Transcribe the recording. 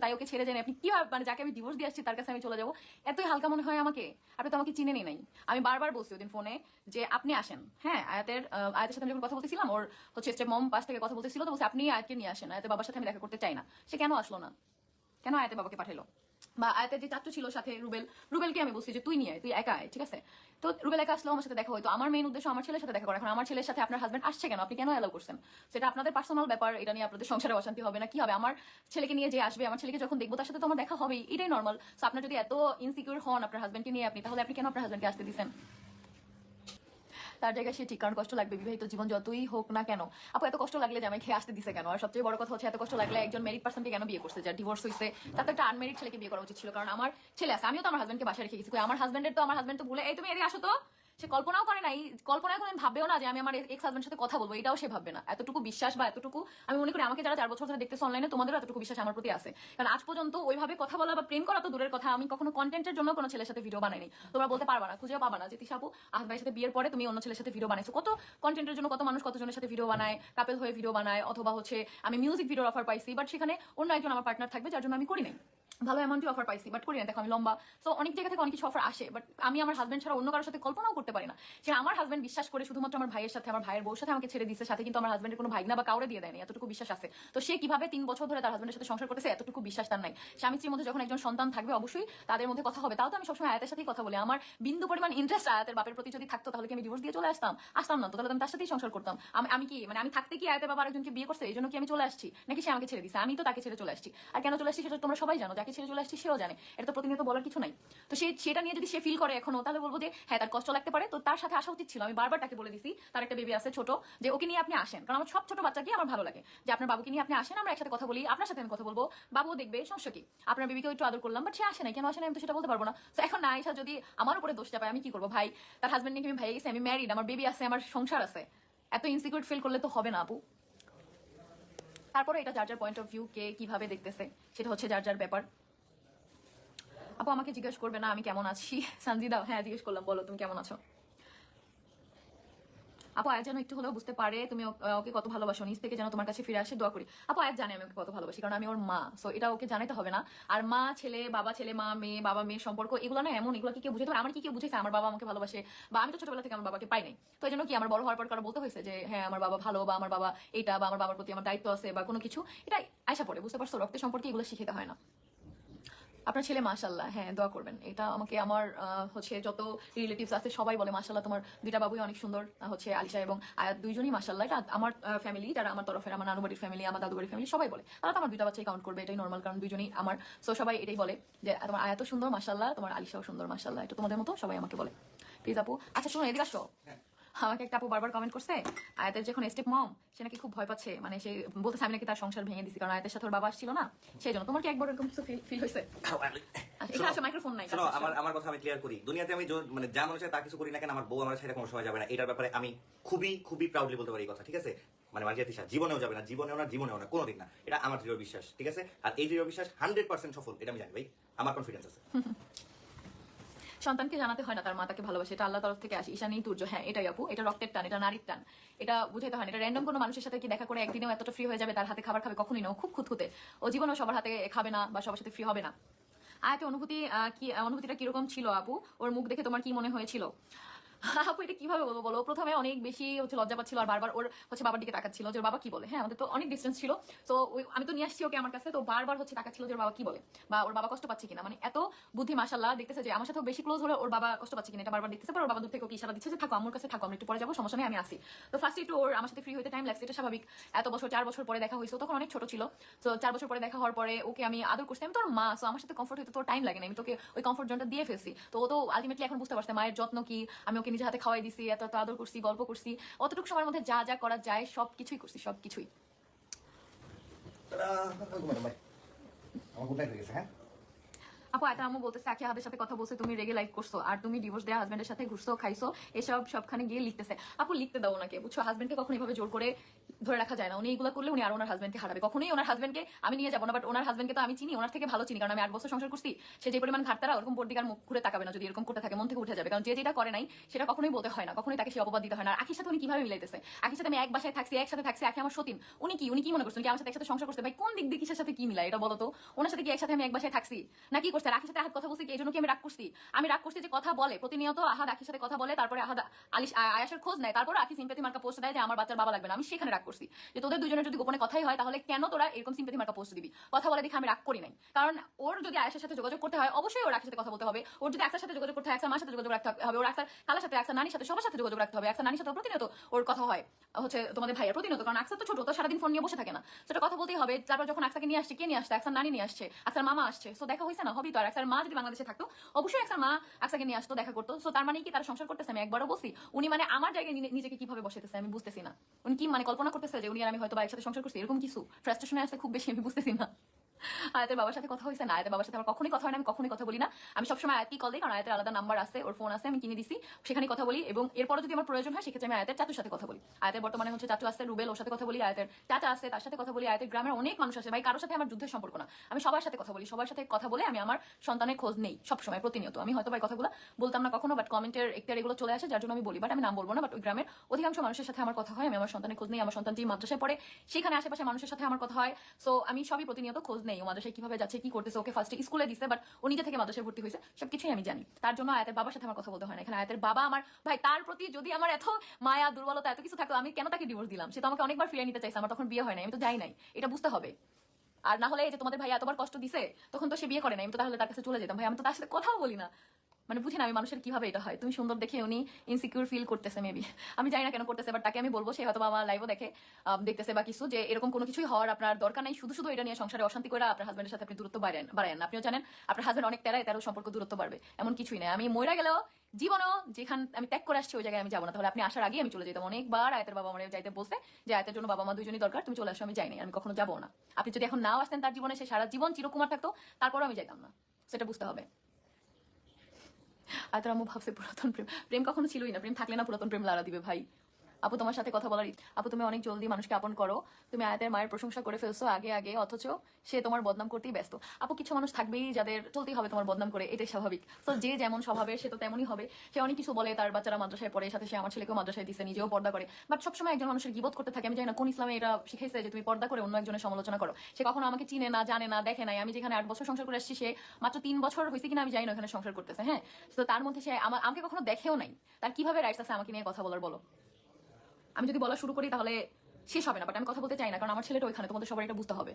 তাই ওকে ছেড়ে যান আপনি কিভাবে, মানে যাকে আমি ডিভোর্স দিয়ে আসছি তার কাছে আমি চলে যাবো, এতই হালকা মনে হয় আমাকে? আপনি তো আমাকে চিনেনই নাই। আমি বারবার বলছি ওদিন ফোনে যে আপনি আসেন, হ্যাঁ আয়াতের সাথে আমি যখন কথা বলতেছিলাম, ওর হচ্ছে স্টেপ মম পাশ থেকে কথা বলতেছিল, তো বলছে আপনি আয়াতকে নিয়ে আসেন, আয়াতের বাবার সাথে আমি দেখা করতে চাই না। সে কেন আসলো না? কেন আয়াতের বাবাকে পাঠালো? বা আয়াতের যে চাচু ছিল সাথে রুবেলকে আমি বলছি যে তুই নিয়ে তুই একা আয়, ঠিক আছে? তো রুবেল একা আসলেও আমার সাথে দেখা হয়তো। আমার মেইন উদ্দেশ্য আমার ছেলের সাথে দেখা করা। এখন আমার ছেলের সাথে আপনার হাজবেন্ড আসছে কেন? আপনি কেন অ্যালাউ করছেন? সেটা আপনাদের পার্সোনাল ব্যাপার, এটা নিয়ে আপনাদের সংসারে অশান্তি হবে না কি হবে? আমার ছেলেকে নিয়ে যে আসবে, আমার ছেলেকে যখন দেখবো তার সাথে তো আমার দেখা হবেই, এটাই নর্মাল। সো আপনার যদি এত ইনসিকিউর হন আপনার হাজবেন্ডকে নিয়ে, তাহলে আপনি কেন আপনার হাজবেন্ডকে আসতে দিচ্ছেন? তার জায়গায় সে ঠিক, কারণ কষ্ট লাগবে, বিবাহিত জীবন যতই হোক না কেন। আপু এত কষ্ট লাগলে যে আমি খেয়ে আসতে দিছে কেন? আর সবচেয়ে বড় কথা হচ্ছে এত কষ্ট লাগলে একজন মেরিড পার্সনকে কেন বিয়ে করছে, যার ডিভোর্স হয়েছে, তার তো একটা আনমেরিড ছেলেকে বিয়ে করা উচিত ছিল। কারণ আমার ছেলে আছে, আমিও তো আমার হাজবেন্ডকে বাসায় রেখে গেছি, আমার হাজবেন্ড তো ভুলে এই তুমি এদিকে আসো তো, সে কল্পনাও করে নাই, কল্পনায় কোনোদিন ভাববেও না যে আমি আমার এক্স হাজবেন্ডের সাথে কথা বলবো, এটাও সে ভাববে না। এতটুকু বিশ্বাস বা এতটুকু আমি মনে করি আমাকে যারা 4 বছর ধরে দেখতেছে অনলাইনে, তোমাদেরও এতটুকু বিশ্বাস আমার প্রতি আছে। কারণ আজ পর্যন্ত ওইভাবে কথা বলা বা প্রেম করা তো দূরের কথা, আমি কখনো কন্টেন্টের জন্য কোনো ছেলের সাথে ভিডিও বানাইনি। তোমরা বলতে পারবা না, খুঁজেও পাবা না যে তিশা আপু আহাদ ভাইয়ের সাথে বিয়ের পরে তুমি অন্য ছেলের সাথে ভিডিও বানাইছো। কত কন্টেন্টের জন্য কত মানুষ কতজনের সাথে ভিডিও বানায়, কাপেল হয়ে ভিডিও বানায়, অথবা হচ্ছে আমি মিউজিক ভিডিওর অফার পাইছি, বাট সেখানে অন্য একজন আমার পার্টনার থাকবে, যার জন্য আমি করি নাই। ভালো অ্যামাউন্টই অফার পাইছি, বাট করি না। দেখো আমি লম্বা, তো অনেক জায়গা থেকে অনেক কিছু অফার আসে, বাট আমি আমার হাজবেন্ড ছাড়া অন্য কারোর সাথে কল্পনাও করতে পারি না। সে আমার হাজবেন্ড বিশ্বাস করে শুধুমাত্র আমার ভাইয়ের সাথে, আমার ভাইয়ের বউর সাথে আমাকে ছেড়ে দিচ্ছে, সাথে কিন্তু আমার হাজবেন্ডের কোনো ভাইগনা বা কাউরে দিয়ে দেয়নি, এতটুকু বিশ্বাস আছে। তো সে কিভাবে 3 বছর ধরে তার হাজবেন্ডের সাথে সংসার করতেছে, এতটুকু বিশ্বাস তার নাই। স্বামী স্ত্রীর মধ্যে যখন একজন সন্তান থাকবে অবশ্যই তাদের মধ্যে কথা হবে। তাও তো আমি সবসময় আয়াতের সাথেই কথা বলি। আমার বিন্দু পরিমাণ ইন্টারেস্ট আয়াতের বাপের প্রতি যদি থাকতো তাহলে কি আমি ডিভোর্স দিয়ে চলে আসতাম না তো, তাহলে আমি তার সাথেই সংসার করতাম। আমি কি মানে আমি থাকতে কি আয়াতের বাবা আরেকজনকে বিয়ে করছে এই জন্য কি আমি চলে আসছি, নাকি সে আমাকে ছেড়ে দিছে? আমি তো তাকে ছেড়ে চলে আসছি। আর কেন চলে আসছি সেটা তোমরা সবাই জানো, যাকে ছেড়ে চলে আসছি সেও জানে, এটা তো প্রতিনিয়ত বলার কিছু নাই। তো সেটা নিয়ে যদি সে ফিল করে এখনো, তাহলে বলবো যে হ্যাঁ তার কষ্ট লাগতে পারে, তো তার সাথে আসা উচিত ছিল। আমি বারবার তাকে বলে দিছি, তার একটা বেবি আছে ছোট, যে ওকে নিয়ে আপনি আসেন, কারণ আমার সব ছোট বাচ্চাকে আমার ভালো লাগে, যে আপনার বাবুকে নিয়ে আপনি আসেন, আমরা একসাথে কথা বলি, আপনার সাথে আমি কথা বলবো, বাবুও দেখবে, সমস্যা কি? আপনার বেবিকে একটু আদর করলাম, বাট সে আসে নাই, কেন আসে না আমি তো সেটা বলতে পারবো না। তো এখন না আয়সা যদি আমার উপরে দোষটা পায় আমি কি করবো? ভাই তার হাজবেন্ড নিয়ে আমি ভাইয়ে গেছি, আমি ম্যারিড, আমার বেবি আছে, আমার সংসার আছে, এত ইনসিকিউর ফিল করলে তো হবে না আপু। তারপরে এটা যার যার পয়েন্ট অফ ভিউ, কে কিভাবে দেখতেছে সেটা হচ্ছে যার যার ব্যাপার। আপু আমাকে জিজ্ঞেস করবে না আমি কেমন আছি? সঞ্জিদা হ্যাঁ জিজ্ঞেস করলাম, বলো তুমি কেমন আছো? আপু আয়াত যেন একটু হলেও বুঝতে পারে তুমি ওকে কত ভালোবাসো, নিজ থেকে যেন তোমার কাছে ফিরে আসে, দোয়া করি। আপু আয়াত জানে আমি ওকে কত ভালোবাসি, কারণ আমি ওর মা, সো এটা ওকে জানাতে হবে না। আর মা ছেলে, বাবা ছেলে, মা মেয়ে, বাবা মেয়ের সম্পর্ক এগুলো না এমন, এগুলো কি কেউ বুঝাতে পারে? আমার কি কেউ বুঝেছে আমার বাবা আমাকে ভালোবাসে? বা আমি তো ছোটবেলা থেকে আমার বাবাকে পাই নাই, তো এই জন্য কি আমার বড় হওয়ার পর কারো বলতে হয়েছে যে হ্যাঁ আমার বাবা ভালো, বা আমার বাবা এইটা, বা আমার বাবার প্রতি আমার দায়িত্ব আছে, বা কোনো কিছু, এটা আয়সা পড়ে, বুঝতে পারছো? রক্তের সম্পর্কে এগুলো শিখাতে হয় না। আপনার ছেলে মাশাল্লাহ, হ্যাঁ দোয়া করবেন। এটা আমাকে আমার হচ্ছে যত রিলেটিভস আছে সবাই বলে মাশাল্লাহ তোমার দুইটা বাবুই অনেক সুন্দর, হচ্ছে আলিশা এবং আয়াত দুইজনই মাশাল্লাহ। এটা আমার ফ্যামিলি, যারা আমার তরফের, আমার নানু বাড়ির ফ্যামিলি, আমার দাদু বাড়ির ফ্যামিলি সবাই বলে, তারা তো আমার দুইটা বাচ্চাই কাউন্ট করবে, এটাই নর্মাল, কারণ দুইজনই আমার। সো সবাই এটাই বলে যে তোমার আয়াতও সুন্দর মাশাল্লাহ, তোমার আলিশাও সুন্দর মাশাল্লাহ, এটা তোমাদের মতো সবাই আমাকে বলে। প্লিজ আপু, আচ্ছা শোনো এদিকে আসো। আমাকে একটা আপু বারবার কমেন্ট করছে আয়াতের যখন স্টেপ মম, সে নাকি খুব ভয় পাচ্ছে, মানে সে বলতেছে আমি নাকি তার সংসার ভেঙে দিছি, কারণ আয়াতের সাথে ওর বাবা আসছিল না সেই জন্য। তোমার কি একবার এরকম কিছু ফিল হয়েছে? এখানে আসো, মাইক্রোফোন নাই। শোনো, আমার কথা আমি ক্লিয়ার করি। দুনিয়াতে আমি মানে যা মনে চাই তা কিছু করি না কেন, আমার বউ আমার ছেড়ে কোনো সময় যাবে না, এটার ব্যাপারে আমি খুবই খুবই প্রাউডলি বলতে পারি এই কথা, ঠিক আছে? মানে মার্জিয়া তিশা জীবনেও যাবে না, জীবনেও না, কোনোদিন না। এটা আমার দৃঢ় বিশ্বাস, ঠিক আছে? আর এই দৃঢ় বিশ্বাস 100% সফল, এটা আমি জানি ভাই, আমার কনফিডেন্স আছে। সন্তানকে জানাতে হয় না তার মা তাকে ভালোবাসে, এটা আল্লাহ তরফ থেকে আসে, ঈশানী তুর্য, হ্যাঁ এটাই আপু, এটা রক্তের টান, এটা নারীর টান, এটা বুঝাইতে হয় না। এটা র্যান্ডম কোনো মানুষের সাথে কি দেখা করে একদিনেও এতটা ফ্রি হয়ে যাবে, তার হাতে খাবার খাবে? কখনই না, ও খুব খুঁতখুঁতে, ও জীবনেও সবার হাতে খাবে না বা সবার সাথে ফ্রি হবে না। আয়াতে অনুভূতিটা কিরকম ছিল আপু? ওর মুখ দেখে তোমার কি মনে হয়েছিল? আপু এটা কিভাবে বলবো বলো? প্রথমে অনেক বেশি হচ্ছে লজ্জা পাচ্ছিল, আর বারবার ওর হচ্ছে বাবার দিকে তাকাচ্ছিল যে ওর বাবা কি বলে। হ্যাঁ আমাদের তো অনেক ডিস্টেন্স ছিল, তো আমি তো নিয়ে আসছি ওকে আমার কাছে, তো বারবার হচ্ছে তাকাচ্ছিল যে ওর বাবা কি বলে, বা ওর বাবা কষ্ট পাচ্ছে কিনা। মানে এত বুদ্ধি মাশাআল্লাহ, দেখতেছে যে আমার সাথে বেশি ক্লোজ হলে ওর বাবা কষ্ট পাচ্ছে কিনা এটা বারবার দেখতেছে। পর ওর বাবা দূর থেকে ওকে ইশারা দিচ্ছে যে থাকো আমার কাছে, থাকো, আমি একটু পরে যাবো, সমস্যা নেই আমি আসি। তো ফার্স্ট একটু ওর আমার সাথে ফ্রি হইতে টাইম লাগছে, এটা স্বাভাবিক। এত বছর 4 বছর পরে দেখা হয়েছে, তখন অনেক ছোট ছিল। তো 4 বছর পরে দেখা হওয়ার পরে ওকে আমি আদর করছি, আমি তোর মা, সো আমার সাথে কমফোর্ট হইতে তোর টাইম লাগে না, আমি তোকে ওই কমফোর্ট জোনটা দিয়ে ফেলছি। তো ও তো আলটিমেটলি এখন বুঝতে পারছে মায়ের যত্ন কি, আমি ওকে নিজে হাতে খাওয়াই দিছি, এত এত আদর করছি, গল্প করছি, অতটুকু সময়ের মধ্যে যা যা করা যায় সবকিছুই করছি, সবকিছুই। আমার গুড নাইট হয়ে গেছে, হ্যাঁ? আপু আয়তা আম্মু বলতেছে আকি হাদের সাথে কথা বলছে, তুমি রেগে লাইক করছো আর তুমি ডিভোর্স দেওয়া হাজবেন্ডের সাথে ঘুরছো খাইছো এসব সবখানে গিয়ে লিখতেছে। আপু লিখতে দাও ওনাকে, বুঝছো? হাজবেন্ডকে কখনো এইভাবে জোর করে ধরে রাখা যায় না। উনি এগুলো করলে উনি আর ওনার হাজবেন্ডকে হারাবে। কখনোই ওনার হাজবেন্ডকে আমি নিয়ে যাবো না, বাট ওনার হাজবেন্ডকে তো আমি চিনি, ওনার থেকে ভালো চিনি, কারণ আমি 8 বছর সংসার করছি। সে যে পরিমাণ ঘাটতারা, ওরকম পর্দিকার মুখ ঘুরে তাকাবে না যদি এরকম করতে থাকে, মন থেকে উঠে যাবে। কারণ যে যেটা করে নাই সেটা কখনোই বলতে হয় না, কখনোই তাকে সে অপবাদ দিতে হয় না। আর আখির সাথে উনি কিভাবে মিলাইতেছে? আখির সাথে আমি এক বাসায় থাকছি, একসাথে থাকছি, আখি আমার সতীন। উনি কি মনে করছেন কি আমার সাথে একসাথে সংসার করছে? ভাই কোন দিক দিয়ে কিসের সাথে কি মিলায় এটা বলো তো? ওনার সাথে কি একসাথে আমি এক বাসায় থাকছি না? কি করছে? আর আখির সাথে আহাদ কথা বলছি কি এই জন্য কি আমি রাগ করছি? আমি রাগ করছি যে কথা বলে প্রতিনিয়ত, আহাদ আখির সাথে কথা বলে, তারপরে আহাদ আয়াসের খোঁজ নেয়, তারপরে আখি সিম্পেথি মার্কা পোস্ট দেয় যে আমার বাচ্চার বাবা লাগবে না। আমি সেখানে রাগ করছি যে তোদের দুজনের যদি গোপনে কথাই হয় তাহলে কেন তোরা এরকম সিম্পেথি মার্কা পোস্ট দিবি? কথা বলে দেখে আমি রাগ করি নাই, কারণ ওর যদি আয়াসের সাথে যোগাযোগ করতে হয় অবশ্যই ওর আখির সাথে কথা বলতে হবে। ওর যদি একসার সাথে যোগাযোগ করতে হয় একসার মার সাথে যোগাযোগ রাখতে হবে, ওর একসার খালার সাথে একসার নানির সাথে সবার সাথে যোগাযোগ রাখতে হবে। একসার নানির সাথে প্রতিনিয়ত ওর কথা হয়, হচ্ছে তোমাদের ভাইয়ের প্রতিনিয়ত, কারণ আকসার তো ছোট, তো সারাদিন ফোন নিয়ে বসে থাকে না, সেটা কথা বলতেই হবে। তারপর যখন আকসাকে নিয়ে আসছে, কে নিয়ে আসছে? আকসার নানি নিয়ে আসছে, আকসার মামা আসছে, সো দেখা হয়েছে না? হবেই তো। আর আকসার মা যদি বাংলাদেশে থাকতো অবশ্যই আকসার মা আকসাকে নিয়ে আসতো, দেখা করতো। সো তার মানে কি তারা সংসার করতেছে? আমি একবারও বলছি উনি মানে আমার জায়গায় নিজেকে কিভাবে বসাইতেছে আমি বুঝতেছি না। উনি কি মানে কল্পনা করতেছে যে উনি আর আমি হয়তো বা একসাথে সংসার করছি, এরকম কিছু ফ্রাস্ট্রেশনে আসছে খুব বেশি, আমি বুঝতেছি না। আয়াতের বাবার সাথে কথা হয়েছে না? আয়াতের বাবার সাথে আমার কখনোই কথা হয় না, আমি কখনোই কথা বলি না। আমি সবসময় আয়াতই কল দিই, কারণ আয়াতের আলাদা নাম্বার আছে, ওর ফোন আছে, আমি কিনে দিছি, সেখানে কথা বলি। এবং এরপরে যদি আমার প্রয়োজন হয় সেক্ষেত্রে আমি আয়াতের চাচুর সাথে কথা বলি। আয়াতের বর্তমানে হচ্ছে চাচু আছে রুবেল, ওর সাথে কথা বলি। আয়াতের চাচা আছে, তার সাথে কথা বলি। আয়াতের গ্রামের অনেক মানুষ আছে ভাই, কারোর সাথে আমার যুদ্ধের সম্পর্ক না। আমি সবার সাথে কথা বলি, সবার সাথে কথা বলে আমি আমার সন্তানের খোঁজ নেই সবসময় প্রতিনিয়ত। আমি হয়তো ভাই কথাগুলো বলতাম না কখনো, বাট কমেন্টের এখতিয়ার এগুলো চলে আসে, যার জন্য আমি বলি। বাট আমি নাম বলবো না, বাট ওই গ্রামের অধিকাংশ মানুষের সাথে আমার কথা হয়, আমি আমার সন্তানের খোঁজ নেই। আমার সন্তান যে মাদ্রাসায় পড়ে সেখানে আশেপাশে মানুষের সাথে আমার কথা হয়। সো আমি সবই প্রতিনিয়ত খোঁজ নেই, ও মাদ্রাসায় কিভাবে যাচ্ছে, কি করতেছে, ওকে ফার্স্টে স্কুলে দিছে, বাট ও নিজে থেকে মাদ্রাসায় ভর্তি হয়েছে, সবকিছুই আমি জানি। তার জন্য আয়াতের বাবার সাথে আমার কথা বলতে হয় না। এখানে আয়াতের বাবা আমার ভাই, তার প্রতি যদি আমার এত মায়া দুর্বলতা এত কিছু থাকতো আমি কেন তাকে ডিভোর্স দিলাম? সে তো আমাকে অনেকবার ফিরিয়ে নিতে চাইছে, আমার তখন বিয়ে হয় নাই, আমি তো যাই নাই, এটা বুঝতে হবে। আর না হলে এই যে তোমাদের ভাই এতবার কষ্ট দিছে তখন তো সে বিয়ে করে নাই, আমি তো তাহলে তার কাছে চলে যেতাম। ভাই আমি তো তার সাথে কথাও বলি না, মানে বুঝি না আমি মানুষের কিভাবে এটা হয়। তুমি সুন্দর দেখে উনি ইনসিকিউর ফিল করতেছে মেবি, আমি জানি না কেন করতেছে, বাট তাকে আমি বলবো, সে হয়তো আমার লাইভও দেখে দেখতেছে বা কিছু, যে এরকম কোনো কিছুই হওয়ার আপনার দরকার নাই। শুধু শুধু এটা নিয়ে সংসারে অশান্তি করে আপনার হাজবেন্ডের সাথে আপনি দূরত্ব বাড়ান না। আপনিও জানেন আপনার হাজবেন্ড অনেক তেরায়, তেরো সম্পর্ক দূরত্ব বাড়বে, এমন কিছুই নাই। আমি মইরা গেলেও জীবনেও যেখান আমি ত্যাগ করে আসছি ওই জায়গায় আমি যাবো না। তাহলে আপনি আসার আগে আমি চলে যেতাম। অনেকবার আয়তের বাবা আমার যাইতে বলছে যে আয়তের জন্য বাবা মা দুজনই দরকার, তুমি চলে আসো, আমি যাইনি, আমি কখনো যাবো না। আপনি যদি এখন নাও আসতেন তার জীবনে, সে সারা জীবন চিরকুমার থাকতো, তারপরও আমি যাইতাম না, সেটা বুঝতে হবে। আর তার আম্মু ভাবছে পুরাতন প্রেম, প্রেম কখনো ছিলই না, প্রেম থাকলে না পুরাতন প্রেম লাড়া দিবে ভাই। আপু তোমার সাথে কথা বলার আপু তুমি অনেক জলদি মানুষকে আপন করো, তুমি আয়াতের মায়ের প্রশংসা করে ফেলছো আগে আগে, অথচ সে তোমার বদনাম করতেই ব্যস্ত। আপু কিছু মানুষ থাকবেই যাদের চলতেই হবে তোমার বদনাম করে, এটাই স্বাভাবিক। তো যে যেমন স্বভাবের সে তো তেমনই হবে। সে অনেক কিছু বলে, তার বাচ্চারা মাদ্রাসায় পড়ে, সাথে সে আমার ছেলেকেও মাদ্রাসায় দিচ্ছে, নিজেও পর্দা করে, বাট সবসময় একজন মানুষের গিবত করতে থাকে। আমি জানি না কোন ইসলামে এটা শিখাইছে যে তুমি পর্দা করে অন্য একজনের সমালোচনা করো। সে কখনো আমাকে চিনে না, জানে না, দেখে নাই। আমি যেখানে 8 বছর সংসার করে আসছি, সে মাত্র 3 বছর হয়েছে কিনা আমি জানি না ওখানে সংসার করতেছে। হ্যাঁ, তো তার মধ্যে সে আমাকে কখনো দেখেও নাই, তার কিভাবে রাইটস আছে আমাকে নিয়ে কথা বলার বলো? আমি যদি বলা শুরু করি তাহলে শেষ হবে না, বাট আমি কথা বলতে চাই না, কারণ আমার ছেলেটা ওইখানে, তোমাদের সবার এটা বুঝতে হবে।